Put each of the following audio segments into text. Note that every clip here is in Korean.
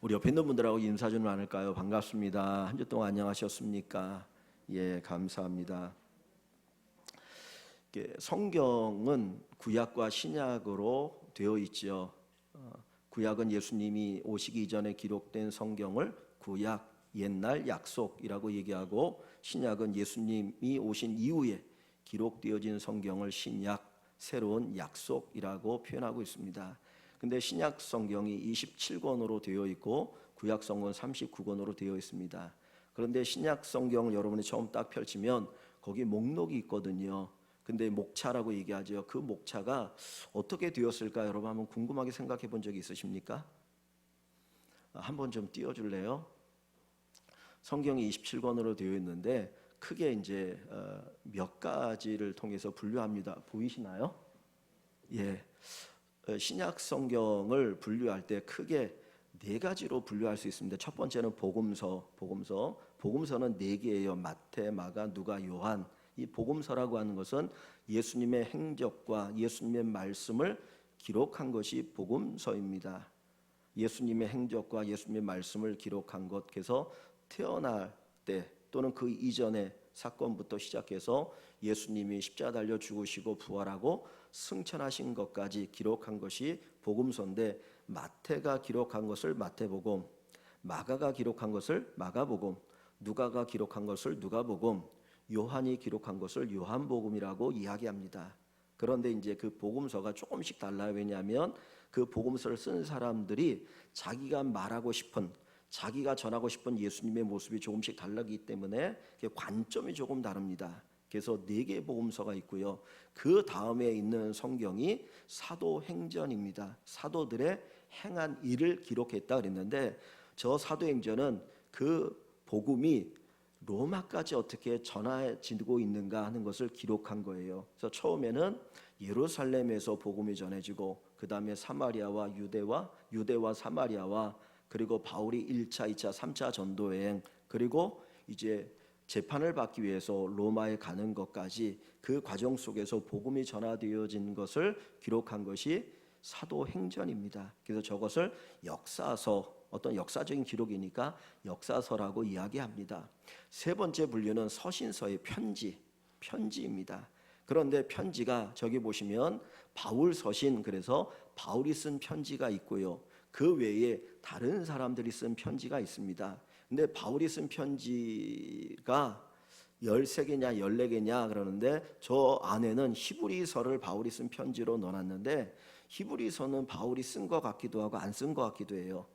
우리 옆에 있는 분들하고 인사 좀 나눌까요? 반갑습니다. 한 주 동안 안녕하셨습니까? 예, 감사합니다. 성경은 구약과 신약으로 되어 있죠. 구약은 예수님이 오시기 이전에 기록된 성경을 구약, 옛날 약속이라고 얘기하고, 신약은 예수님이 오신 이후에 기록되어진 성경을 신약, 새로운 약속이라고 표현하고 있습니다. 근데 신약 성경이 27권으로 되어 있고 구약 성경은 39권으로 되어 있습니다. 그런데 신약 성경을 여러분이 처음 딱 펼치면 거기 목록이 있거든요. 근데 목차라고 얘기하죠. 그 목차가 어떻게 되었을까 여러분 한번 궁금하게 생각해 본 적이 있으십니까? 한번 좀 띄워줄래요? 성경이 27권으로 되어 있는데 크게 이제 몇 가지를 통해서 분류합니다. 보이시나요? 예. 신약 성경을 분류할 때 크게 네 가지로 분류할 수 있습니다. 첫 번째는 복음서는 네 개예요. 마태, 마가, 누가, 요한. 이 복음서라고 하는 것은 예수님의 행적과 예수님의 말씀을 기록한 것이 복음서입니다. 예수님의 행적과 예수님의 말씀을 기록한 것, 그래서 태어날 때 또는 그 이전의 사건부터 시작해서 예수님이 십자가 달려 죽으시고 부활하고 승천하신 것까지 기록한 것이 복음서인데, 마태가 기록한 것을 마태복음, 마가가 기록한 것을 마가복음, 누가가 기록한 것을 누가복음, 요한이 기록한 것을 요한복음이라고 이야기합니다. 그런데 이제 그 복음서가 조금씩 달라요. 왜냐하면 그 복음서를 쓴 사람들이 자기가 말하고 싶은, 자기가 전하고 싶은 예수님의 모습이 조금씩 다르기 때문에 관점이 조금 다릅니다. 그래서 4개의 복음서가 있고요. 그 다음에 있는 성경이 사도행전입니다. 사도들의 행한 일을 기록했다 그랬는데, 저 사도행전은 그 복음이 로마까지 어떻게 전해지고 있는가 하는 것을 기록한 거예요. 그래서 처음에는 예루살렘에서 복음이 전해지고, 그 다음에 사마리아와 유대와 사마리아와, 그리고 바울이 1차, 2차, 3차 전도여행, 그리고 이제 재판을 받기 위해서 로마에 가는 것까지 그 과정 속에서 복음이 전하되어진 것을 기록한 것이 사도행전입니다. 그래서 저것을 역사서, 어떤 역사적인 기록이니까 역사서라고 이야기합니다. 세 번째 분류는 서신서의 편지입니다. 그런데 편지가 저기 보시면 바울 서신, 그래서 바울이 쓴 편지가 있고요. 그 외에 다른 사람들이 쓴 편지가 있습니다. 근데 바울이 쓴 편지가 13개냐 14개냐 그러는데, 저 안에는 히브리서를 바울이 쓴 편지로 넣어놨는데, 히브리서는 바울이 쓴 것 같기도 하고 안 쓴 것 같기도 해요.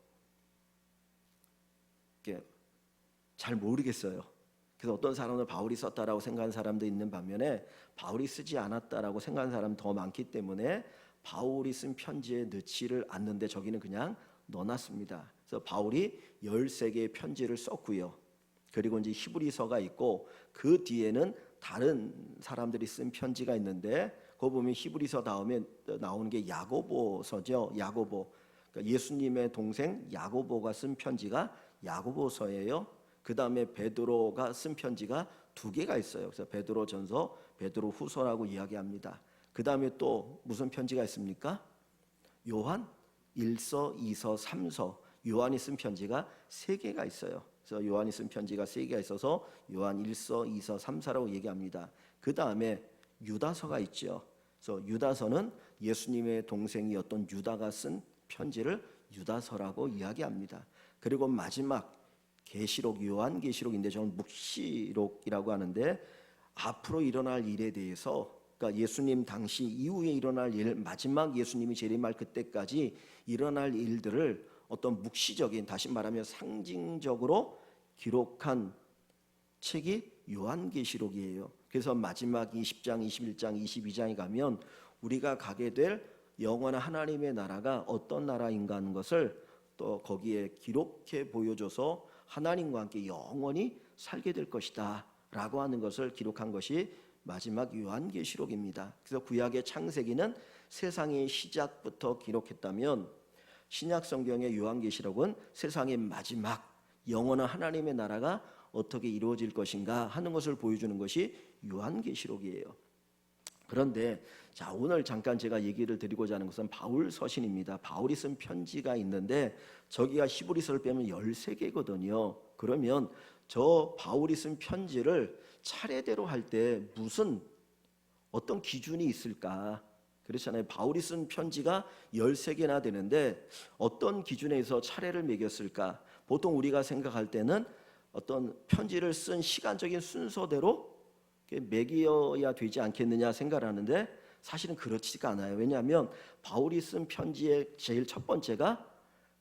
잘 모르겠어요. 그래서 어떤 사람은 바울이 썼다라고 생각하는 사람도 있는 반면에 바울이 쓰지 않았다라고 생각하는 사람이 더 많기 때문에 바울이 쓴 편지에 넣지를 않는데 저기는 그냥 넣어놨습니다. 그래서 바울이 13개의 편지를 썼고요. 그리고 이제 히브리서가 있고, 그 뒤에는 다른 사람들이 쓴 편지가 있는데, 그거 보면 히브리서 다음에 나오는 게 야고보서죠. 야고보. 그러니까 예수님의 동생 야고보가 쓴 편지가 야고보서예요. 그 다음에 베드로가 쓴 편지가 2개가 있어요. 그래서 베드로전서, 베드로후서라고 이야기합니다. 그 다음에 또 무슨 편지가 있습니까? 요한 1서, 2서, 3서. 요한이 쓴 편지가 3개가 있어요. 그래서 요한이 쓴 편지가 3개가 있어서 요한 1서, 2서, 3서라고 얘기합니다. 그 다음에 유다서가 있죠. 그래서 유다서는 예수님의 동생이었던 유다가 쓴 편지를 유다서라고 이야기합니다. 그리고 마지막 계시록, 요한계시록인데 저는 묵시록이라고 하는데, 앞으로 일어날 일에 대해서, 그러니까 예수님 당시 이후에 일어날 일, 마지막 예수님이 재림할 그때까지 일어날 일들을 어떤 묵시적인, 다시 말하면 상징적으로 기록한 책이 요한계시록이에요. 그래서 마지막 20장, 21장, 22장에 가면 우리가 가게 될 영원한 하나님의 나라가 어떤 나라인가 하는 것을 또 거기에 기록해 보여줘서 하나님과 함께 영원히 살게 될 것이다 라고 하는 것을 기록한 것이 마지막 요한계시록입니다. 그래서 구약의 창세기는 세상의 시작부터 기록했다면, 신약 성경의 요한계시록은 세상의 마지막, 영원한 하나님의 나라가 어떻게 이루어질 것인가 하는 것을 보여주는 것이 요한계시록이에요. 그런데 자, 오늘 잠깐 제가 얘기를 드리고자 하는 것은 바울 서신입니다. 바울이 쓴 편지가 있는데 저기가 히브리서를 빼면 13개거든요. 그러면 저 바울이 쓴 편지를 차례대로 할 때 무슨 어떤 기준이 있을까? 그렇잖아요. 바울이 쓴 편지가 13개나 되는데 어떤 기준에서 차례를 매겼을까? 보통 우리가 생각할 때는 어떤 편지를 쓴 시간적인 순서대로 매겨야 되지 않겠느냐 생각을 하는데 사실은 그렇지가 않아요. 왜냐하면 바울이 쓴 편지의 제일 첫 번째가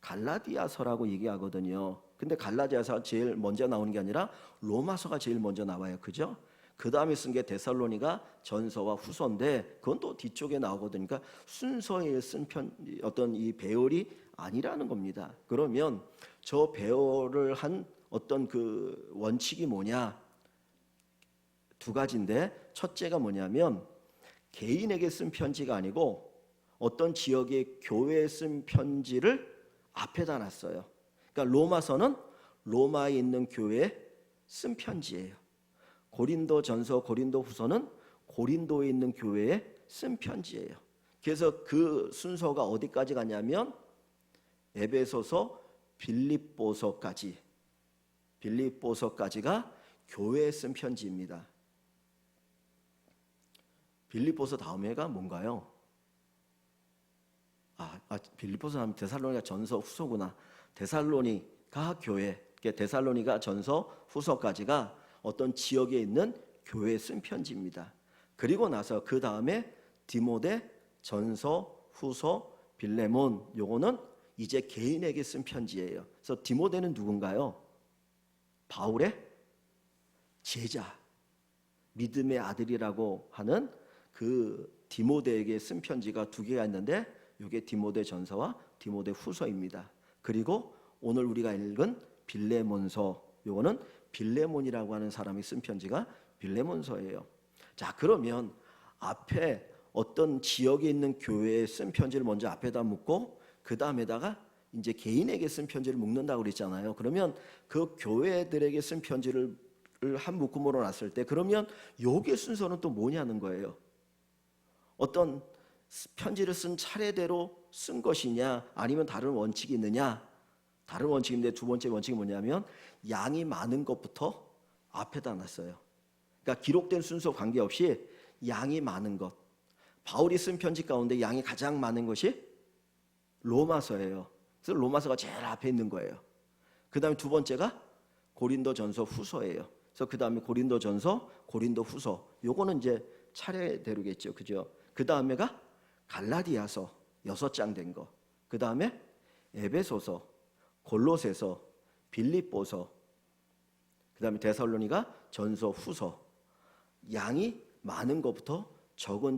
갈라디아서라고 얘기하거든요. 근데 갈라디아서가 제일 먼저 나오는 게 아니라 로마서가 제일 먼저 나와요. 그죠? 그 다음에 쓴 게 데살로니가 전서와 후서인데 그건 또 뒤쪽에 나오거든요. 그러니까 순서에 쓴 어떤 이 배열이 아니라는 겁니다. 그러면 저 배열을 한 어떤 그 원칙이 뭐냐? 두 가지인데 첫째가 뭐냐면 개인에게 쓴 편지가 아니고 어떤 지역의 교회에 쓴 편지를 앞에다 놨어요. 그러니까 로마서는 로마에 있는 교회에 쓴 편지예요. 고린도전서, 고린도후서는 고린도에 있는 교회에 쓴 편지예요. 그래서 그 순서가 어디까지 가냐면 에베소서, 빌립보서까지가 교회에 쓴 편지입니다. 빌립보서 다음에가 뭔가요? 빌립보서 하면 데살로니가 전서 후서구나. 데살로니가 교회, 데살로니가 전서 후서까지가 어떤 지역에 있는 교회에 쓴 편지입니다. 그리고 나서 그 다음에 디모데, 전서, 후서, 빌레몬, 요거는 이제 개인에게 쓴 편지예요. 그래서 디모데는 누군가요? 바울의 제자, 믿음의 아들이라고 하는 그 디모데에게 쓴 편지가 두 개가 있는데 이게 디모데 전서와 디모데 후서입니다. 그리고 오늘 우리가 읽은 빌레몬서, 요거는 빌레몬이라고 하는 사람이 쓴 편지가 빌레몬서예요. 자, 그러면 앞에 어떤 지역에 있는 교회에 쓴 편지를 먼저 앞에다 묻고 그 다음에다가 이제 개인에게 쓴 편지를 묶는다고 그랬잖아요. 그러면 그 교회들에게 쓴 편지를 한 묶음으로 놨을 때 그러면 요게 순서는 또 뭐냐는 거예요. 어떤 편지를 쓴 차례대로 쓴 것이냐 아니면 다른 원칙이 있느냐. 다른 원칙인데 두 번째 원칙이 뭐냐면 양이 많은 것부터 앞에다 놨어요. 그러니까 기록된 순서 관계없이 양이 많은 것. 바울이 쓴 편지 가운데 양이 가장 많은 것이 로마서예요. 그래서 로마서가 제일 앞에 있는 거예요. 그 다음에 두 번째가 고린도전서 후서예요. 그래서 그 다음에 고린도전서, 고린도후서. 요거는 이제 차례대로겠죠, 그죠? 그 다음에가 갈라디아서 6장 된 거. 그 다음에 에베소서, 골로새서, 빌립보서. 그 다음에 데살로니가 전서, 후서. 양이 많은 것부터 적은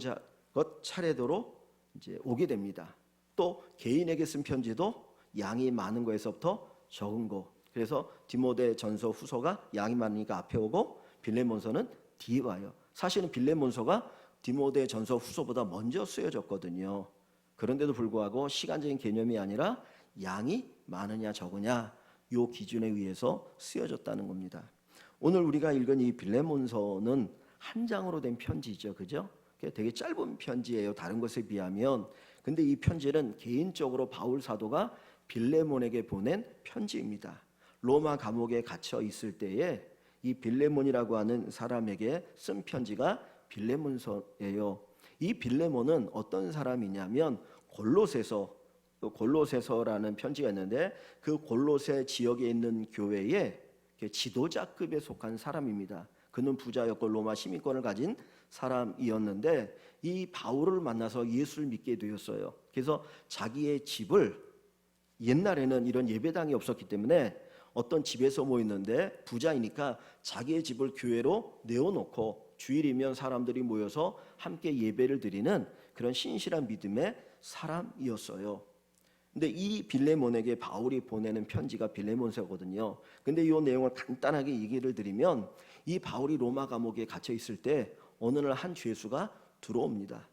것 차례대로 이제 오게 됩니다. 또 개인에게 쓴 편지도 양이 많은 거에서부터 적은 거. 그래서 디모데 전서 후서가 양이 많으니까 앞에 오고 빌레몬서는 뒤에 와요. 사실은 빌레몬서가 디모데 전서 후서보다 먼저 쓰여졌거든요. 그런데도 불구하고 시간적인 개념이 아니라 양이 많으냐 적으냐 요 기준에 의해서 쓰여졌다는 겁니다. 오늘 우리가 읽은 이 빌레몬서는 한 장으로 된 편지죠, 그죠? 되게 짧은 편지예요, 다른 것에 비하면. 근데 이 편지는 개인적으로 바울 사도가 빌레몬에게 보낸 편지입니다. 로마 감옥에 갇혀 있을 때에 이 빌레몬이라고 하는 사람에게 쓴 편지가 빌레몬서예요. 이 빌레몬은 어떤 사람이냐면 골로새서라는 편지가 있는데 그 골로새 지역에 있는 교회의 지도자급에 속한 사람입니다. 그는 부자였고 로마 시민권을 가진 사람이었는데 이 바울을 만나서 예수를 믿게 되었어요. 그래서 자기의 집을, 옛날에는 이런 예배당이 없었기 때문에 어떤 집에서 모였는데 부자이니까 자기의 집을 교회로 내어놓고 주일이면 사람들이 모여서 함께 예배를 드리는 그런 신실한 믿음의 사람이었어요. 근데 이 빌레몬에게 바울이 보내는 편지가 빌레몬서거든요. 근데 이 내용을 간단하게 얘기를 드리면 이 바울이 로마 감옥에 갇혀 있을 때 어느 날 한 죄수가 들어옵니다.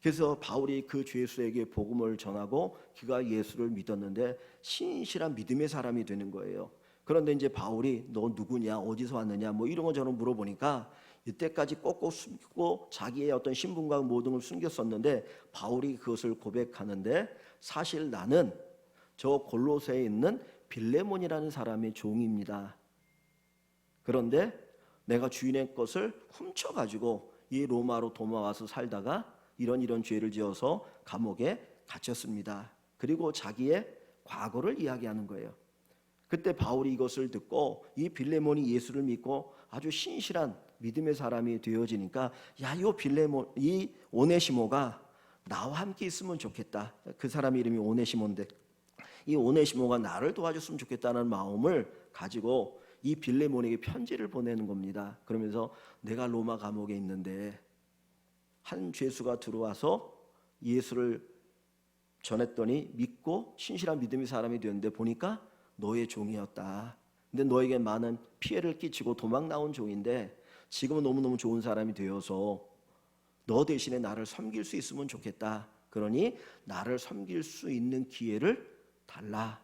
그래서 바울이 그 죄수에게 복음을 전하고 그가 예수를 믿었는데 신실한 믿음의 사람이 되는 거예요. 그런데 이제 바울이 너 누구냐, 어디서 왔느냐 뭐 이런 거 저런 물어보니까 이때까지 꼭꼭 숨기고 자기의 어떤 신분과 모든 걸 숨겼었는데 바울이 그것을 고백하는데 사실 나는 저 골로새에 있는 빌레몬이라는 사람의 종입니다. 그런데 내가 주인의 것을 훔쳐가지고 이 로마로 도망와서 살다가 이런 죄를 지어서 감옥에 갇혔습니다. 그리고 자기의 과거를 이야기하는 거예요. 그때 바울이 이것을 듣고 이 빌레몬이 예수를 믿고 아주 신실한 믿음의 사람이 되어지니까 이 오네시모가 나와 함께 있으면 좋겠다. 그 사람 이름이 오네시모인데 이 오네시모가 나를 도와줬으면 좋겠다는 마음을 가지고 이 빌레몬에게 편지를 보내는 겁니다. 그러면서 내가 로마 감옥에 있는데 한 죄수가 들어와서 예수를 전했더니 믿고 신실한 믿음의 사람이 되었는데 보니까 너의 종이었다. 근데 너에게 많은 피해를 끼치고 도망 나온 종인데 지금은 너무너무 좋은 사람이 되어서 너 대신에 나를 섬길 수 있으면 좋겠다. 그러니 나를 섬길 수 있는 기회를 달라.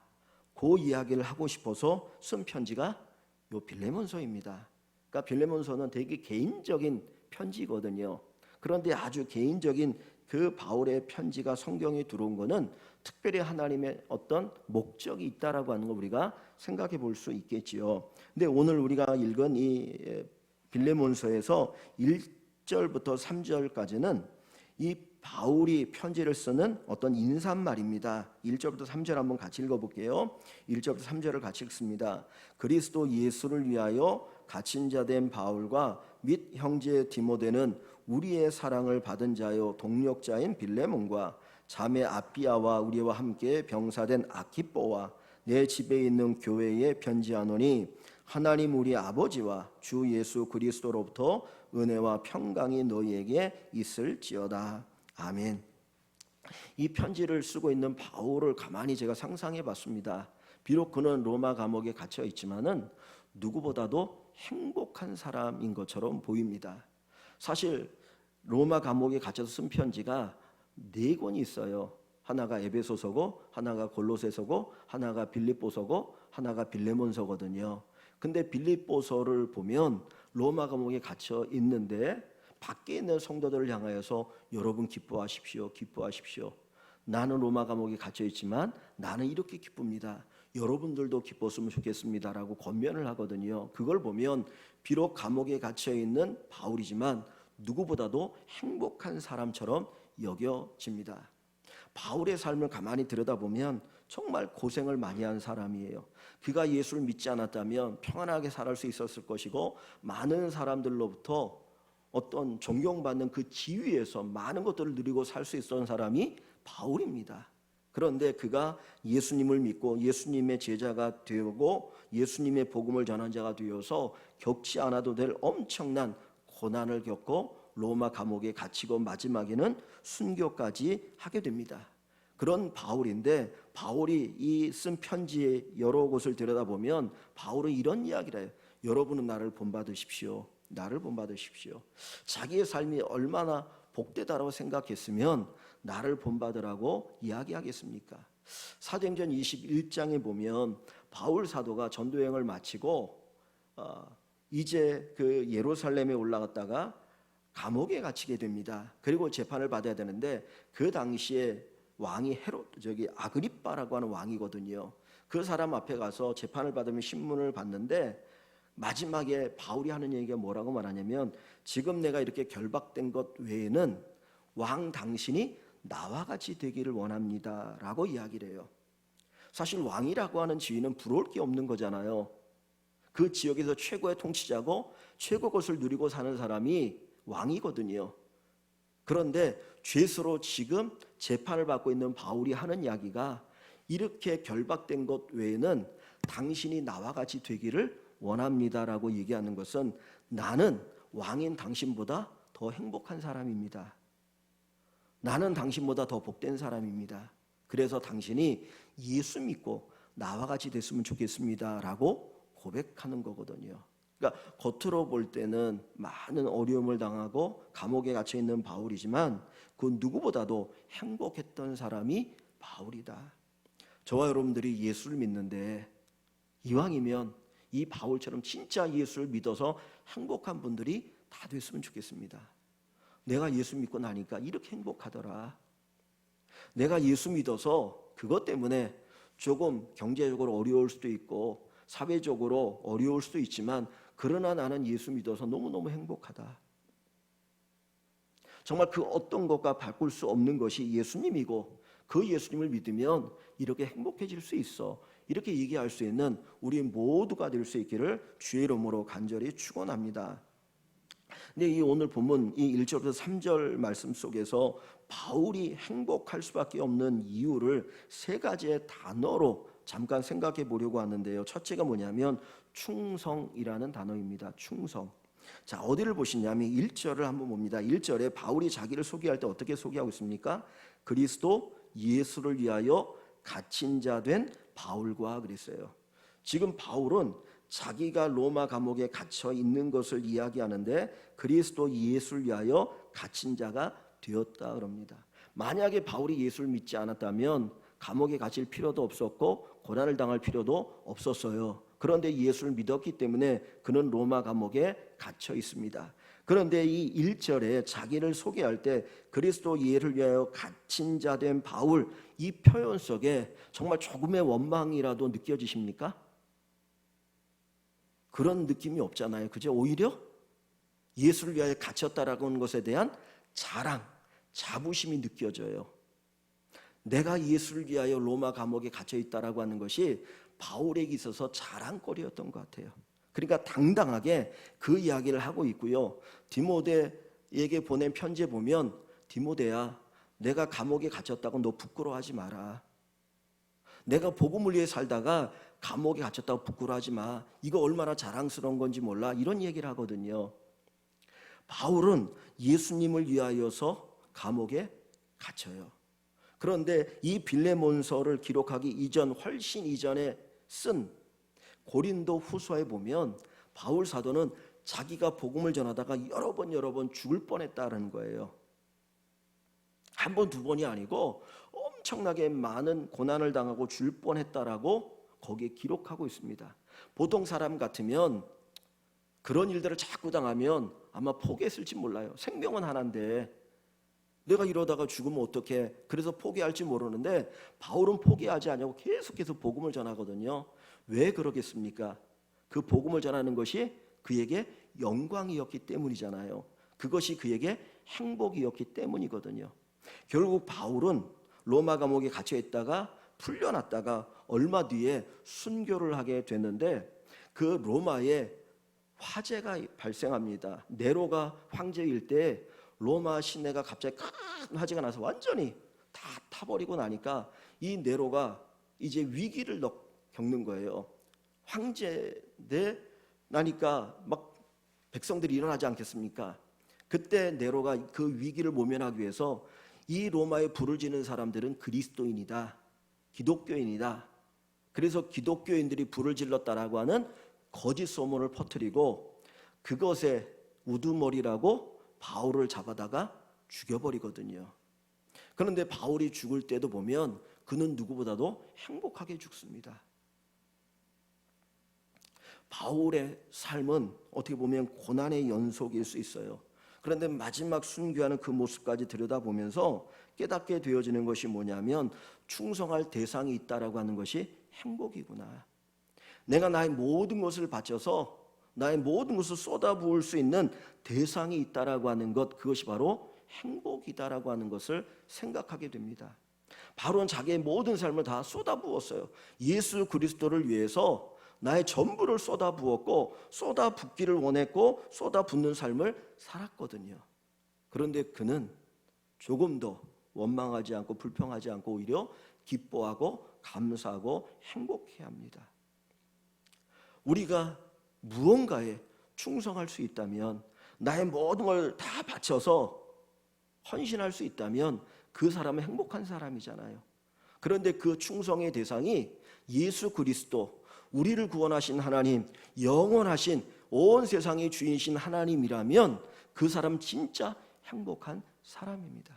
그 이야기를 하고 싶어서 쓴 편지가 요 빌레몬서입니다. 그러니까 빌레몬서는 되게 개인적인 편지거든요. 그런데 아주 개인적인 그 바울의 편지가 성경에 들어온 거는 특별히 하나님의 어떤 목적이 있다라고 하는 거 우리가 생각해 볼 수 있겠지요. 근데 오늘 우리가 읽은 이 빌레몬서에서 1절부터 3절까지는 이 바울이 편지를 쓰는 어떤 인사말입니다. 1절부터 3절 한번 같이 읽어볼게요. 1절부터 3절을 같이 읽습니다. 그리스도 예수를 위하여 갇힌 자 된 바울과 및 형제 디모데는 우리의 사랑을 받은 자요 동력자인 빌레몬과 자매 아비아와 우리와 함께 병사된 아키뽀와 내 집에 있는 교회에 편지하노니 하나님 우리 아버지와 주 예수 그리스도로부터 은혜와 평강이 너희에게 있을지어다. 아멘. 이 편지를 쓰고 있는 바울을 가만히 제가 상상해 봤습니다. 비록 그는 로마 감옥에 갇혀 있지만은 누구보다도 행복한 사람인 것처럼 보입니다. 사실 로마 감옥에 갇혀서 쓴 편지가 4권이 있어요. 하나가 에베소서고 하나가 골로새서고 하나가 빌립보서고 하나가 빌레몬서거든요. 근데 빌립보서를 보면 로마 감옥에 갇혀 있는데 밖에 있는 성도들을 향하여서 여러분 기뻐하십시오. 기뻐하십시오. 나는 로마 감옥에 갇혀 있지만 나는 이렇게 기쁩니다. 여러분들도 기뻤으면 좋겠습니다라고 권면을 하거든요. 그걸 보면 비록 감옥에 갇혀 있는 바울이지만 누구보다도 행복한 사람처럼 여겨집니다. 바울의 삶을 가만히 들여다보면 정말 고생을 많이 한 사람이에요. 그가 예수를 믿지 않았다면 평안하게 살아갈 수 있었을 것이고 많은 사람들로부터 어떤 존경받는 그 지위에서 많은 것들을 누리고 살 수 있었던 사람이 바울입니다. 그런데 그가 예수님을 믿고 예수님의 제자가 되고 예수님의 복음을 전한 자가 되어서 겪지 않아도 될 엄청난 고난을 겪고 로마 감옥에 갇히고 마지막에는 순교까지 하게 됩니다. 그런 바울인데 바울이 이 쓴 편지의 여러 곳을 들여다보면 바울은 이런 이야기를 해요. 여러분은 나를 본받으십시오. 나를 본받으십시오. 자기의 삶이 얼마나 복되다라고 생각했으면 나를 본받으라고 이야기하겠습니까? 사도행전 21장에 보면 바울 사도가 전도여행을 마치고 이제 그 예루살렘에 올라갔다가 감옥에 갇히게 됩니다. 그리고 재판을 받아야 되는데 그 당시에 왕이 아그리빠라고 하는 왕이거든요. 그 사람 앞에 가서 재판을 받으면 신문을 봤는데 마지막에 바울이 하는 얘기가 뭐라고 말하냐면 지금 내가 이렇게 결박된 것 외에는 왕 당신이 나와 같이 되기를 원합니다 라고 이야기를 해요. 사실 왕이라고 하는 지위는 부러울 게 없는 거잖아요. 그 지역에서 최고의 통치자고 최고 것을 누리고 사는 사람이 왕이거든요. 그런데 죄수로 지금 재판을 받고 있는 바울이 하는 이야기가 이렇게 결박된 것 외에는 당신이 나와 같이 되기를 원합니다라고 얘기하는 것은 나는 왕인 당신보다 더 행복한 사람입니다. 나는 당신보다 더 복된 사람입니다. 그래서 당신이 예수 믿고 나와 같이 됐으면 좋겠습니다라고 고백하는 거거든요. 그러니까 겉으로 볼 때는 많은 어려움을 당하고 감옥에 갇혀 있는 바울이지만 그 누구보다도 행복했던 사람이 바울이다. 저와 여러분들이 예수를 믿는데 이왕이면 이 바울처럼 진짜 예수를 믿어서 행복한 분들이 다 됐으면 좋겠습니다. 내가 예수 믿고 나니까 이렇게 행복하더라. 내가 예수 믿어서 그것 때문에 조금 경제적으로 어려울 수도 있고 사회적으로 어려울 수도 있지만 그러나 나는 예수 믿어서 너무너무 행복하다. 정말 그 어떤 것과 바꿀 수 없는 것이 예수님이고 그 예수님을 믿으면 이렇게 행복해질 수 있어. 이렇게 얘기할 수 있는 우리 모두가 될 수 있기를 주의 이름으로 간절히 축원합니다. 근데 이 오늘 본문 이 1절부터 3절 말씀 속에서 바울이 행복할 수밖에 없는 이유를 세 가지의 단어로 잠깐 생각해 보려고 하는데요. 첫째가 뭐냐면 충성이라는 단어입니다. 충성. 자, 어디를 보시냐면 1절을 한번 봅니다. 1절에 바울이 자기를 소개할 때 어떻게 소개하고 있습니까? 그리스도 예수를 위하여 갇힌 자 된 바울과 그랬어요. 지금 바울은 자기가 로마 감옥에 갇혀 있는 것을 이야기하는데 그리스도 예수를 위하여 갇힌 자가 되었다 그럽니다. 만약에 바울이 예수를 믿지 않았다면 감옥에 갇힐 필요도 없었고 고난을 당할 필요도 없었어요. 그런데 예수를 믿었기 때문에 그는 로마 감옥에 갇혀 있습니다. 그런데 이 1절에 자기를 소개할 때 그리스도 예수를 위하여 갇힌 자 된 바울, 이 표현 속에 정말 조금의 원망이라도 느껴지십니까? 그런 느낌이 없잖아요. 그죠? 오히려 예수를 위하여 갇혔다라고 하는 것에 대한 자랑, 자부심이 느껴져요. 내가 예수를 위하여 로마 감옥에 갇혀 있다라고 하는 것이 바울에게 있어서 자랑거리였던 것 같아요. 그러니까 당당하게 그 이야기를 하고 있고요. 디모데에게 보낸 편지에 보면 디모데야, 내가 감옥에 갇혔다고 너 부끄러워하지 마라. 내가 복음을 위해 살다가 감옥에 갇혔다고 부끄러워하지 마. 이거 얼마나 자랑스러운 건지 몰라. 이런 얘기를 하거든요. 바울은 예수님을 위하여서 감옥에 갇혀요. 그런데 이 빌레몬서를 기록하기 이전 훨씬 이전에 쓴 고린도 후서에 보면 바울 사도는 자기가 복음을 전하다가 여러 번 죽을 뻔했다는 거예요. 한 번, 두 번이 아니고 엄청나게 많은 고난을 당하고 죽을 뻔했다라고 거기에 기록하고 있습니다. 보통 사람 같으면 그런 일들을 자꾸 당하면 아마 포기했을지 몰라요. 생명은 하나인데 내가 이러다가 죽으면 어떡해. 그래서 포기할지 모르는데 바울은 포기하지 않냐고 계속해서 복음을 전하거든요. 왜 그러겠습니까? 그 복음을 전하는 것이 그에게 영광이었기 때문이잖아요. 그것이 그에게 행복이었기 때문이거든요. 결국 바울은 로마 감옥에 갇혀 있다가 풀려났다가 얼마 뒤에 순교를 하게 됐는데 그 로마에 화재가 발생합니다. 네로가 황제일 때 로마 시내가 갑자기 큰 화재가 나서 완전히 다 타버리고 나니까 이 네로가 이제 위기를 겪는 거예요. 황제인데 나니까 막 백성들이 일어나지 않겠습니까? 그때 네로가 그 위기를 모면하기 위해서 이 로마에 불을 지는 사람들은 그리스도인이다, 기독교인이다. 그래서 기독교인들이 불을 질렀다라고 하는 거짓 소문을 퍼뜨리고 그것에 우두머리라고 바울을 잡아다가 죽여버리거든요. 그런데 바울이 죽을 때도 보면 그는 누구보다도 행복하게 죽습니다. 바울의 삶은 어떻게 보면 고난의 연속일 수 있어요. 그런데 마지막 순교하는 그 모습까지 들여다보면서 깨닫게 되어지는 것이 뭐냐면 충성할 대상이 있다라고 하는 것이 행복이구나. 내가 나의 모든 것을 바쳐서 나의 모든 것을 쏟아부을 수 있는 대상이 있다라고 하는 것, 그것이 바로 행복이다라고 하는 것을 생각하게 됩니다. 바로는 자기의 모든 삶을 다 쏟아부었어요. 예수 그리스도를 위해서 나의 전부를 쏟아부었고 쏟아붓기를 원했고 쏟아붓는 삶을 살았거든요. 그런데 그는 조금 더 원망하지 않고 불평하지 않고 오히려 기뻐하고 감사하고 행복해합니다. 우리가 무언가에 충성할 수 있다면 나의 모든 걸 다 바쳐서 헌신할 수 있다면 그 사람은 행복한 사람이잖아요. 그런데 그 충성의 대상이 예수 그리스도, 우리를 구원하신 하나님, 영원하신 온 세상의 주인이신 하나님이라면 그 사람 진짜 행복한 사람입니다.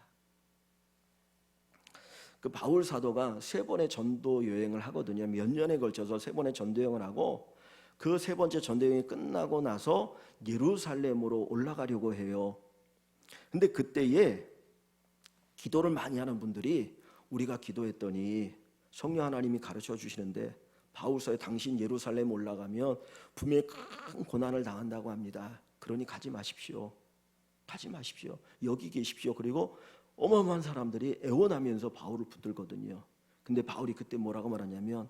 그 바울 사도가 3번의 전도 여행을 하거든요. 몇 년에 걸쳐서 3번의 전도 여행을 하고 그 세 번째 전대여행이 끝나고 나서 예루살렘으로 올라가려고 해요. 근데 그때에 기도를 많이 하는 분들이 우리가 기도했더니 성령 하나님이 가르쳐 주시는데 바울서에 당신 예루살렘 올라가면 분명히 큰 고난을 당한다고 합니다. 그러니 가지 마십시오. 가지 마십시오. 여기 계십시오. 그리고 어마어마한 사람들이 애원하면서 바울을 붙들거든요. 근데 바울이 그때 뭐라고 말하냐면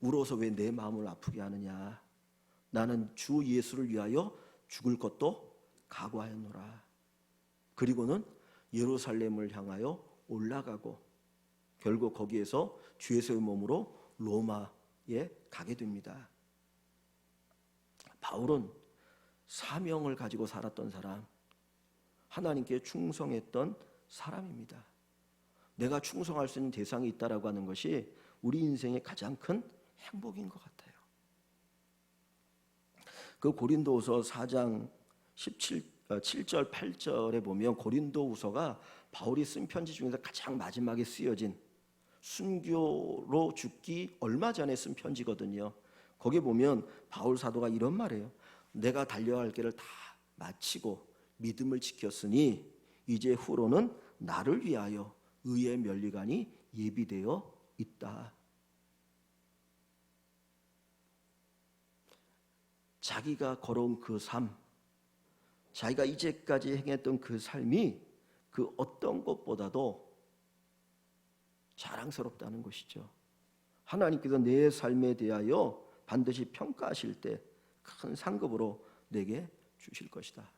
울어서 왜 내 마음을 아프게 하느냐. 나는 주 예수를 위하여 죽을 것도 각오하였노라. 그리고는 예루살렘을 향하여 올라가고 결국 거기에서 주 예수의 몸으로 로마에 가게 됩니다. 바울은 사명을 가지고 살았던 사람, 하나님께 충성했던 사람입니다. 내가 충성할 수 있는 대상이 있다라고 하는 것이 우리 인생의 가장 큰 행복인 것 같아요. 그 고린도후서 4장 7절 8절에 보면 고린도후서가 바울이 쓴 편지 중에서 가장 마지막에 쓰여진 순교로 죽기 얼마 전에 쓴 편지거든요. 거기 보면 바울 사도가 이런 말이에요. 내가 달려야 할 길을 다 마치고 믿음을 지켰으니 이제 후로는 나를 위하여 의의 면류관이 예비되어 있다. 자기가 걸어온 그 삶, 자기가 이제까지 행했던 그 삶이 그 어떤 것보다도 자랑스럽다는 것이죠. 하나님께서 내 삶에 대하여 반드시 평가하실 때 큰 상급으로 내게 주실 것이다.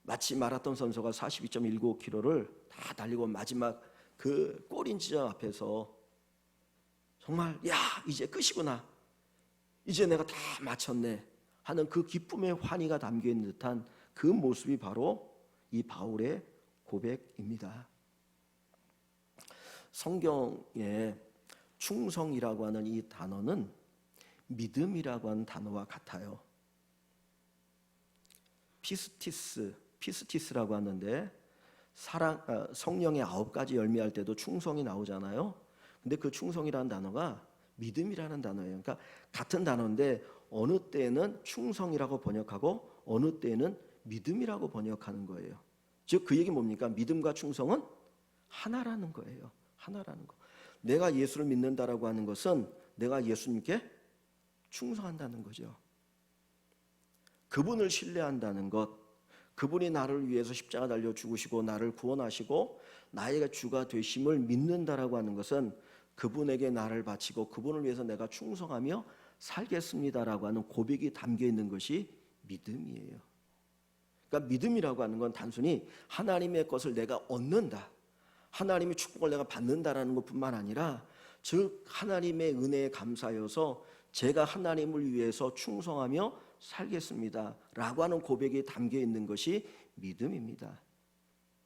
마치 마라톤 선수가 42.195km를 다 달리고 마지막 그 골인 지점 앞에서 정말 야 이제 끝이구나, 이제 내가 다 마쳤네 하는 그 기쁨의 환희가 담겨있는 듯한 그 모습이 바로 이 바울의 고백입니다. 성경에 충성이라고 하는 이 단어는 믿음이라고 하는 단어와 같아요. 피스티스라고 하는데 성령의 9가지 열매할 때도 충성이 나오잖아요. 근데 그 충성이라는 단어가 믿음이라는 단어예요. 그러니까 같은 단어인데 어느 때는 충성이라고 번역하고 어느 때는 믿음이라고 번역하는 거예요. 즉 그 얘기 뭡니까? 믿음과 충성은 하나라는 거예요. 하나라는 거. 내가 예수를 믿는다라고 하는 것은 내가 예수님께 충성한다는 거죠. 그분을 신뢰한다는 것, 그분이 나를 위해서 십자가 달려 죽으시고 나를 구원하시고 나의 주가 되심을 믿는다라고 하는 것은 그분에게 나를 바치고 그분을 위해서 내가 충성하며 살겠습니다라고 하는 고백이 담겨 있는 것이 믿음이에요. 그러니까 믿음이라고 하는 건 단순히 하나님의 것을 내가 얻는다, 하나님의 축복을 내가 받는다라는 것뿐만 아니라 즉 하나님의 은혜에 감사여서 제가 하나님을 위해서 충성하며 살겠습니다 라고 하는 고백이 담겨 있는 것이 믿음입니다.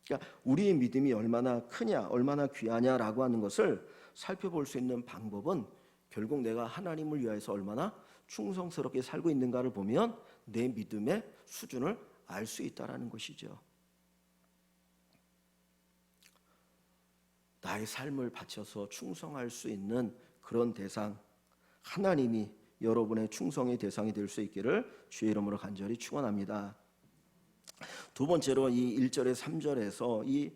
그러니까 우리의 믿음이 얼마나 크냐, 얼마나 귀하냐라고 하는 것을 살펴볼 수 있는 방법은 결국 내가 하나님을 위해서 얼마나 충성스럽게 살고 있는가를 보면 내 믿음의 수준을 알 수 있다라는 것이죠. 나의 삶을 바쳐서 충성할 수 있는 그런 대상, 하나님이 여러분의 충성의 대상이 될 수 있기를 주의 이름으로 간절히 축원합니다. 두 번째로 이 1절에 3절에서 이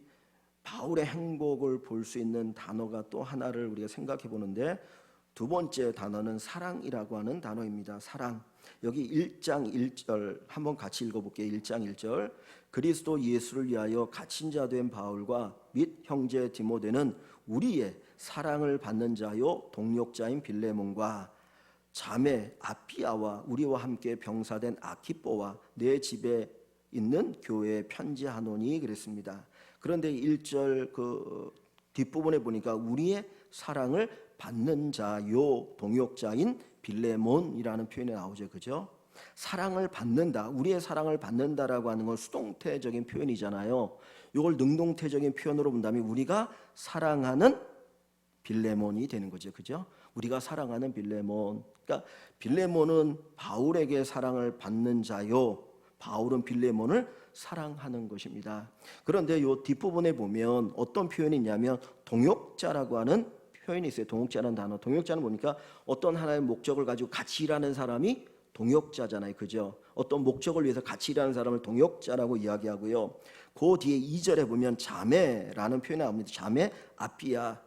바울의 행복을 볼 수 있는 단어가 또 하나를 우리가 생각해 보는데 두 번째 단어는 사랑이라고 하는 단어입니다. 사랑. 여기 1장 1절 한번 같이 읽어볼게요. 1장 1절 그리스도 예수를 위하여 갇힌 자 된 바울과 및 형제 디모데는 우리의 사랑을 받는 자요 동력자인 빌레몬과 자매 아피아와 우리와 함께 병사된 아키뽀와 내 집에 있는 교회에 편지하노니 그랬습니다. 그런데 1절 그 뒷부분에 보니까 우리의 사랑을 받는 자요 동역자인 빌레몬이라는 표현이 나오죠. 그죠? 사랑을 받는다, 우리의 사랑을 받는다라고 하는 건 수동태적인 표현이잖아요. 이걸 능동태적인 표현으로 본다면 우리가 사랑하는 빌레몬이 되는 거죠. 그죠? 우리가 사랑하는 빌레몬. 그러니까 빌레몬은 바울에게 사랑을 받는 자요, 바울은 빌레몬을 사랑하는 것입니다. 그런데 이 뒷부분에 보면 어떤 표현이 있냐면 동역자라고 하는 표현이 있어요. 동역자라는 단어. 동역자는 보니까 어떤 하나의 목적을 가지고 같이 일하는 사람이 동역자잖아요. 그죠? 어떤 목적을 위해서 같이 일하는 사람을 동역자라고 이야기하고요. 그 뒤에 2절에 보면 자매라는 표현이 나옵니다. 자매 아피아.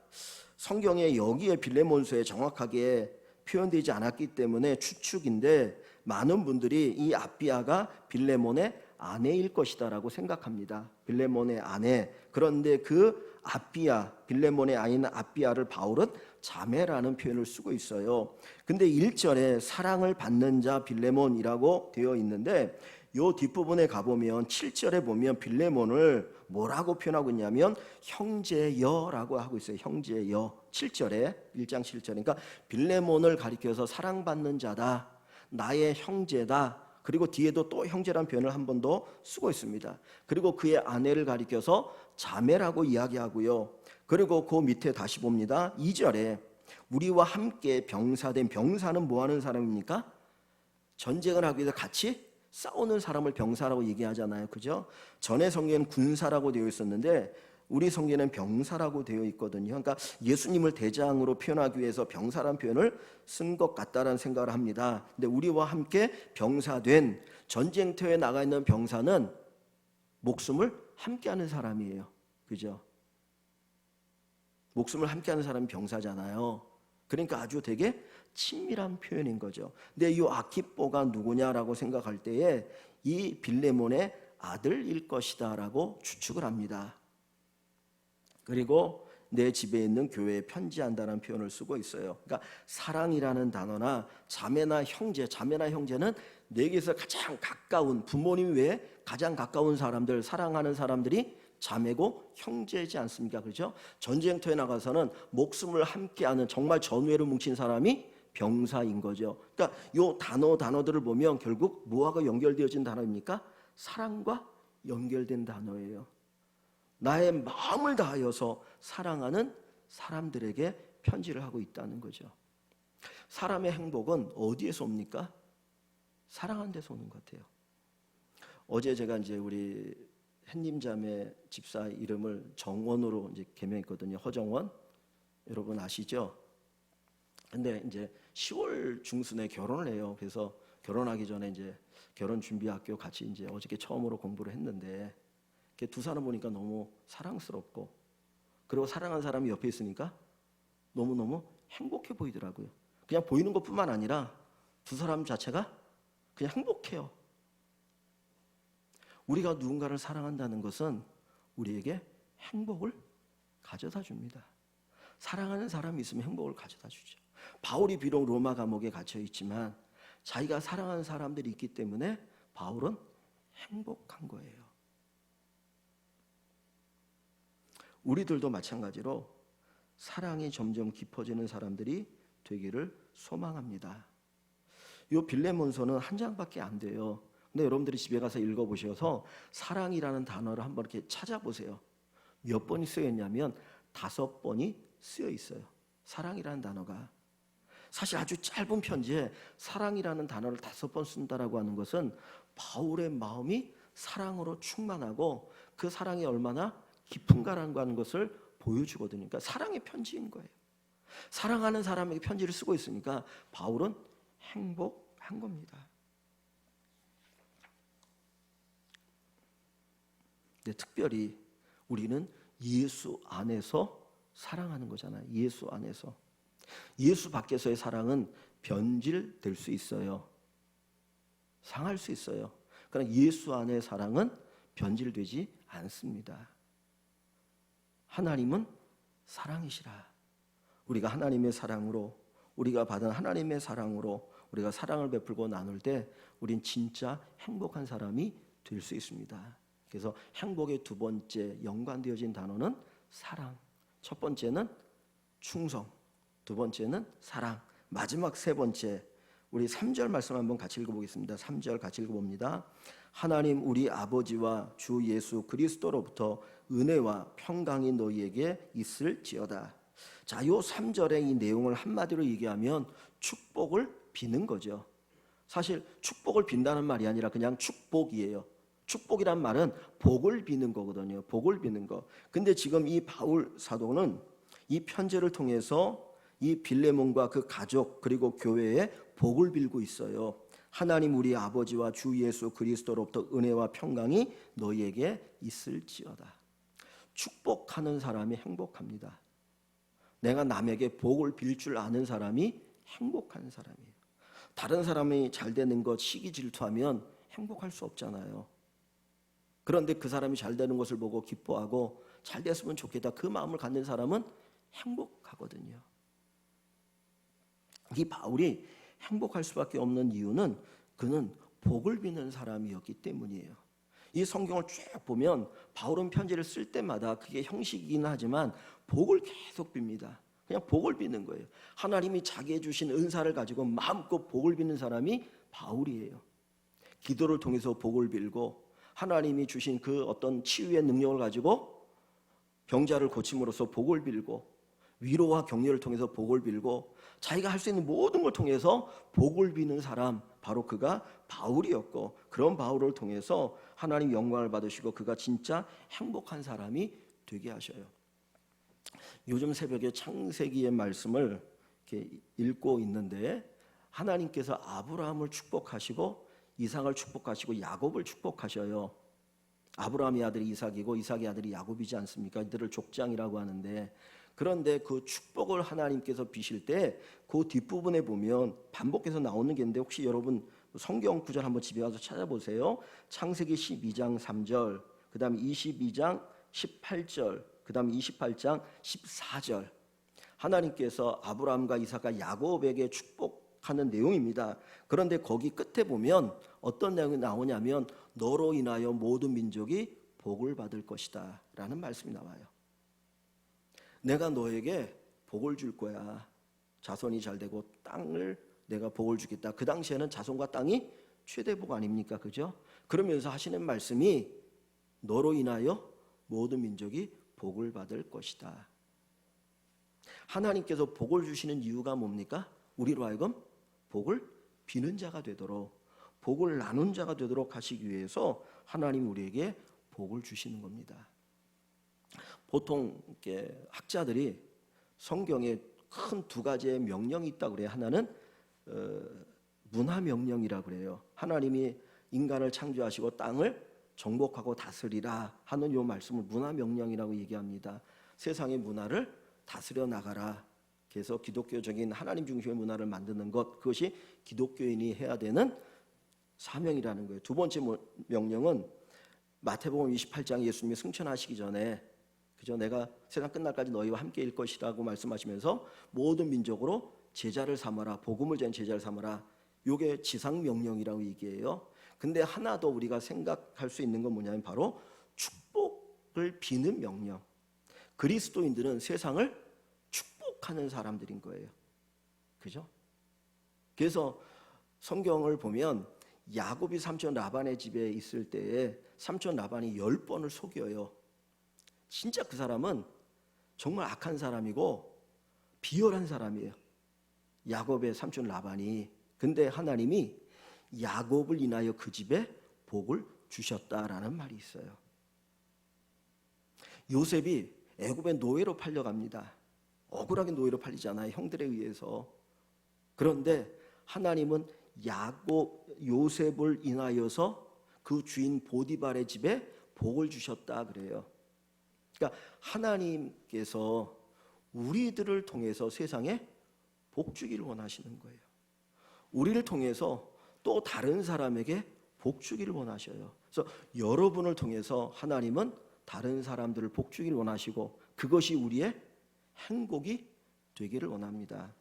성경에 여기에 빌레몬서에 정확하게 표현되지 않았기 때문에 추측인데 많은 분들이 이 아피아가 빌레몬의 아내일 것이다라고 생각합니다. 빌레몬의 아내. 그런데 그 아피아, 빌레몬의 아내인 아피아를 바울은 자매라는 표현을 쓰고 있어요. 근데 1절에 사랑을 받는 자 빌레몬이라고 되어 있는데 요 뒷부분에 가보면 7절에 보면 빌레몬을 뭐라고 표현하고 있냐면 형제여라고 하고 있어요. 형제여. 7절에 1장 7절. 그러니까 빌레몬을 가리켜서 사랑받는 자다. 나의 형제다. 그리고 뒤에도 또 형제란 표현을 한 번 더 쓰고 있습니다. 그리고 그의 아내를 가리켜서 자매라고 이야기하고요. 그리고 그 밑에 다시 봅니다. 2절에 우리와 함께 병사된, 병사는 뭐 하는 사람입니까? 전쟁을 하기 위해서 같이 싸우는 사람을 병사라고 얘기하잖아요. 그죠? 전에 성경에는 군사라고 되어 있었는데 우리 성경에는 병사라고 되어 있거든요. 그러니까 예수님을 대장으로 표현하기 위해서 병사라는 표현을 쓴 것 같다라는 생각을 합니다. 근데 우리와 함께 병사된, 전쟁터에 나가 있는 병사는 목숨을 함께하는 사람이에요. 그죠? 목숨을 함께하는 사람이 병사잖아요. 그러니까 아주 되게 친밀한 표현인 거죠. 근데 이 아키뽀가 누구냐라고 생각할 때에 이 빌레몬의 아들일 것이다라고 추측을 합니다. 그리고 내 집에 있는 교회에 편지한다는 표현을 쓰고 있어요. 그러니까 사랑이라는 단어나 자매나 형제, 자매나 형제는 내게서 가장 가까운, 부모님 외에 가장 가까운 사람들, 사랑하는 사람들이 자매고 형제이지 않습니까? 그렇죠? 전쟁터에 나가서는 목숨을 함께하는 정말 전우회를 뭉친 사람이 병사인 거죠. 그러니까 요 단어들을 보면 결국 뭐하고 연결되어진 단어입니까? 사랑과 연결된 단어예요. 나의 마음을 다하여서 사랑하는 사람들에게 편지를 하고 있다는 거죠. 사람의 행복은 어디에서 옵니까? 사랑하는 데서 오는 것 같아요. 어제 제가 이제 우리 햇님자매 집사 이름을 정원으로 이제 개명했거든요. 허정원. 여러분 아시죠? 근데 이제 10월 중순에 결혼을 해요. 그래서 결혼하기 전에 이제 결혼 준비 학교 같이 이제 어저께 처음으로 공부를 했는데 두 사람 보니까 너무 사랑스럽고 그리고 사랑하는 사람이 옆에 있으니까 너무너무 행복해 보이더라고요. 그냥 보이는 것뿐만 아니라 두 사람 자체가 그냥 행복해요. 우리가 누군가를 사랑한다는 것은 우리에게 행복을 가져다 줍니다. 사랑하는 사람이 있으면 행복을 가져다 주죠. 바울이 비록 로마 감옥에 갇혀 있지만 자기가 사랑하는 사람들이 있기 때문에 바울은 행복한 거예요. 우리들도 마찬가지로 사랑이 점점 깊어지는 사람들이 되기를 소망합니다. 이 빌레몬서는 한 장밖에 안 돼요. 근데 여러분들이 집에 가서 읽어보셔서 사랑이라는 단어를 한번 이렇게 찾아보세요. 몇 번이 쓰여 있냐면 5번이 쓰여 있어요. 사랑이라는 단어가. 사실 아주 짧은 편지에 사랑이라는 단어를 5번 쓴다라고 하는 것은 바울의 마음이 사랑으로 충만하고 그 사랑이 얼마나 깊은가라는 하는 것을 보여주거든요. 그러니까 사랑의 편지인 거예요. 사랑하는 사람에게 편지를 쓰고 있으니까 바울은 행복한 겁니다. 근데 특별히 우리는 예수 안에서 사랑하는 거잖아요. 예수 안에서. 예수 밖에서의 사랑은 변질될 수 있어요. 상할 수 있어요. 그러나 예수 안의 사랑은 변질되지 않습니다. 하나님은 사랑이시라. 우리가 하나님의 사랑으로, 우리가 받은 하나님의 사랑으로 우리가 사랑을 베풀고 나눌 때 우린 진짜 행복한 사람이 될 수 있습니다. 그래서 행복의 두 번째 연관되어진 단어는 사랑. 첫 번째는 충성, 두 번째는 사랑, 마지막 세 번째 우리 3절 말씀 한번 같이 읽어보겠습니다. 3절 같이 읽어봅니다. 하나님 우리 아버지와 주 예수 그리스도로부터 은혜와 평강이 너희에게 있을지어다. 자, 요 3절의 이 내용을 한마디로 얘기하면 축복을 비는 거죠. 사실 축복을 빈다는 말이 아니라 그냥 축복이에요. 축복이란 말은 복을 비는 거거든요. 복을 비는 거. 근데 지금 이 바울 사도는 이 편지를 통해서 이 빌레몬과 그 가족 그리고 교회에 복을 빌고 있어요. 하나님 우리 아버지와 주 예수 그리스도로부터 은혜와 평강이 너희에게 있을지어다. 축복하는 사람이 행복합니다. 내가 남에게 복을 빌 줄 아는 사람이 행복한 사람이에요. 다른 사람이 잘 되는 것 시기 질투하면 행복할 수 없잖아요. 그런데 그 사람이 잘 되는 것을 보고 기뻐하고 잘 됐으면 좋겠다, 그 마음을 갖는 사람은 행복하거든요. 이 바울이 행복할 수밖에 없는 이유는 그는 복을 비는 사람이었기 때문이에요. 이 성경을 쭉 보면 바울은 편지를 쓸 때마다 그게 형식이긴 하지만 복을 계속 빕니다. 그냥 복을 비는 거예요. 하나님이 자기에 주신 은사를 가지고 마음껏 복을 비는 사람이 바울이에요. 기도를 통해서 복을 빌고 하나님이 주신 그 어떤 치유의 능력을 가지고 병자를 고침으로써 복을 빌고 위로와 격려를 통해서 복을 빌고 자기가 할 수 있는 모든 걸 통해서 복을 비는 사람, 바로 그가 바울이었고, 그런 바울을 통해서 하나님 영광을 받으시고 그가 진짜 행복한 사람이 되게 하셔요. 요즘 새벽에 창세기의 말씀을 이렇게 읽고 있는데 하나님께서 아브라함을 축복하시고 이삭을 축복하시고 야곱을 축복하셔요. 아브라함의 아들이 이삭이고 이삭의 아들이 야곱이지 않습니까? 이들을 족장이라고 하는데, 그런데 그 축복을 하나님께서 비실 때 그 뒷부분에 보면 반복해서 나오는 게 있는데, 혹시 여러분 성경 구절 한번 집에 가서 찾아보세요. 창세기 12장 3절, 그 다음 22장 18절, 그 다음 28장 14절. 하나님께서 아브라함과 이삭과 야곱에게 축복하는 내용입니다. 그런데 거기 끝에 보면 어떤 내용이 나오냐면 너로 인하여 모든 민족이 복을 받을 것이다 라는 말씀이 나와요. 내가 너에게 복을 줄 거야. 자손이 잘 되고 땅을 내가 복을 주겠다. 그 당시에는 자손과 땅이 최대 복 아닙니까? 그죠? 그러면서 하시는 말씀이 너로 인하여 모든 민족이 복을 받을 것이다. 하나님께서 복을 주시는 이유가 뭡니까? 우리로 하여금 복을 비는 자가 되도록, 복을 나눈 자가 되도록 하시기 위해서 하나님 우리에게 복을 주시는 겁니다. 보통 이렇게 학자들이 성경에 큰 두 가지의 명령이 있다고 그래요. 하나는 문화 명령이라고 그래요. 하나님이 인간을 창조하시고 땅을 정복하고 다스리라 하는 이 말씀을 문화 명령이라고 얘기합니다. 세상의 문화를 다스려 나가라. 그래서 기독교적인 하나님 중심의 문화를 만드는 것, 그것이 기독교인이 해야 되는 사명이라는 거예요. 두 번째 명령은 마태복음 28장 예수님이 승천하시기 전에, 그죠? 내가 세상 끝날까지 너희와 함께일 것이라고 말씀하시면서 모든 민족으로 제자를 삼아라, 복음을 전하는 제자를 삼아라. 이게 지상 명령이라고 얘기해요. 근데 하나 더 우리가 생각할 수 있는 건 뭐냐면 바로 축복을 비는 명령. 그리스도인들은 세상을 축복하는 사람들인 거예요. 그죠? 그래서 성경을 보면 야곱이 삼촌 라반의 집에 있을 때에 삼촌 라반이 10번을 속여요. 진짜 그 사람은 정말 악한 사람이고 비열한 사람이에요. 야곱의 삼촌 라반이. 근데 하나님이 야곱을 인하여 그 집에 복을 주셨다라는 말이 있어요. 요셉이 애굽의 노예로 팔려갑니다. 억울하게 노예로 팔리잖아요, 형들에 의해서. 그런데 하나님은 요셉을 인하여서 그 주인 보디발의 집에 복을 주셨다 그래요. 그러니까 하나님께서 우리들을 통해서 세상에 복 주기를 원하시는 거예요. 우리를 통해서 또 다른 사람에게 복 주기를 원하셔요. 그래서 여러분을 통해서 하나님은 다른 사람들을 복 주기를 원하시고 그것이 우리의 행복이 되기를 원합니다.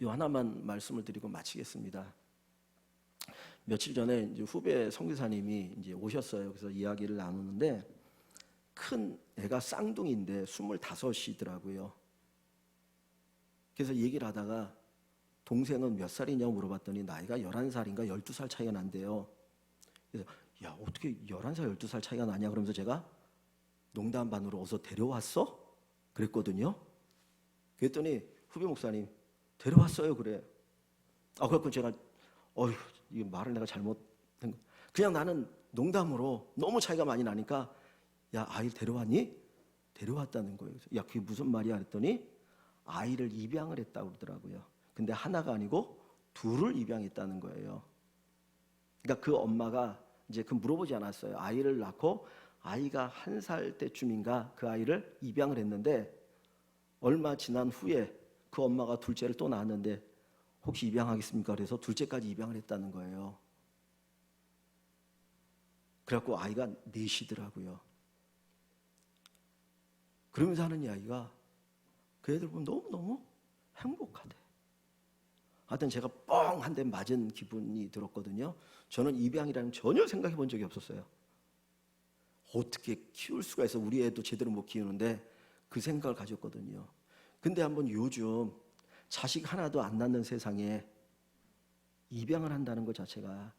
이 하나만 말씀을 드리고 마치겠습니다. 며칠 전에 이제 후배 선교사님이 이제 오셨어요. 그래서 이야기를 나누는데 큰 애가 쌍둥이인데 25이더라고요. 그래서 얘기를 하다가 동생은 몇 살이냐고 물어봤더니 나이가 11살인가 12살 차이가 난대요. 그래서 야, 어떻게 11살 12살 차이가 나냐 그러면서 제가 농담 반으로 어서 데려왔어? 그랬거든요. 그랬더니 후배 목사님 데려왔어요 그래. 그래갖고 제가 이 말을 내가 잘못한 거. 그냥 나는 농담으로 너무 차이가 많이 나니까 야, 아이를 데려왔니? 데려왔다는 거예요. 야, 그게 무슨 말이야 그랬더니 아이를 입양을 했다고 그러더라고요. 근데 하나가 아니고 둘을 입양했다는 거예요. 그러니까 그 엄마가 이제 그 물어보지 않았어요. 아이를 낳고 아이가 1살 때쯤인가 그 아이를 입양을 했는데 얼마 지난 후에 그 엄마가 둘째를 또 낳았는데 혹시 입양하겠습니까? 그래서 둘째까지 입양을 했다는 거예요. 그래갖고 아이가 넷이더라고요. 그러면서 하는 이야기가 그 애들 보면 너무너무 행복하대. 하여튼 제가 뻥 한 대 맞은 기분이 들었거든요. 저는 입양이라는 전혀 생각해 본 적이 없었어요. 어떻게 키울 수가 있어. 우리 애도 제대로 못 키우는데 그 생각을 가졌거든요. 근데 한번 요즘 자식 하나도 안 낳는 세상에 입양을 한다는 것 자체가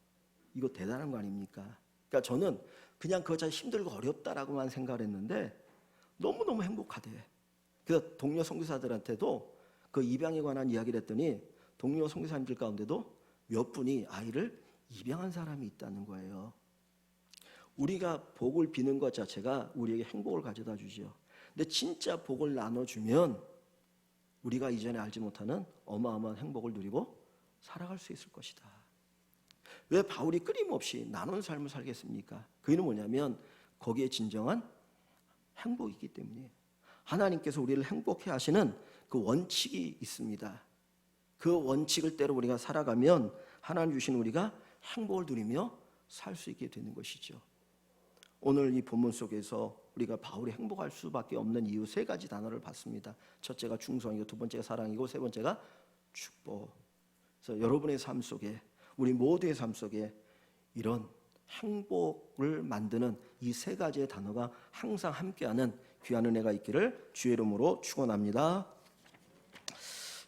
이거 대단한 거 아닙니까? 그러니까 저는 그냥 그거 참 힘들고 어렵다라고만 생각을 했는데 너무너무 행복하대. 그래서 동료 선교사들한테도 그 입양에 관한 이야기를 했더니 동료 선교사님들 가운데도 몇 분이 아이를 입양한 사람이 있다는 거예요. 우리가 복을 비는 것 자체가 우리에게 행복을 가져다 주죠. 근데 진짜 복을 나눠주면 우리가 이전에 알지 못하는 어마어마한 행복을 누리고 살아갈 수 있을 것이다. 왜 바울이 끊임없이 나눈 삶을 살겠습니까? 그 이유는 뭐냐면 거기에 진정한 행복이 있기 때문이에요. 하나님께서 우리를 행복해 하시는 그 원칙이 있습니다. 그 원칙을 따라 우리가 살아가면 하나님 주신 우리가 행복을 누리며 살 수 있게 되는 것이죠. 오늘 이 본문 속에서 우리가 바울이 행복할 수밖에 없는 이유 3가지 단어를 봤습니다. 첫째가 충성이고, 두 번째가 사랑이고, 세 번째가 축복. 그래서 여러분의 삶 속에, 우리 모두의 삶 속에 이런 행복을 만드는 이 3가지의 단어가 항상 함께하는 귀한 은혜가 있기를 주의 이름으로 축원합니다.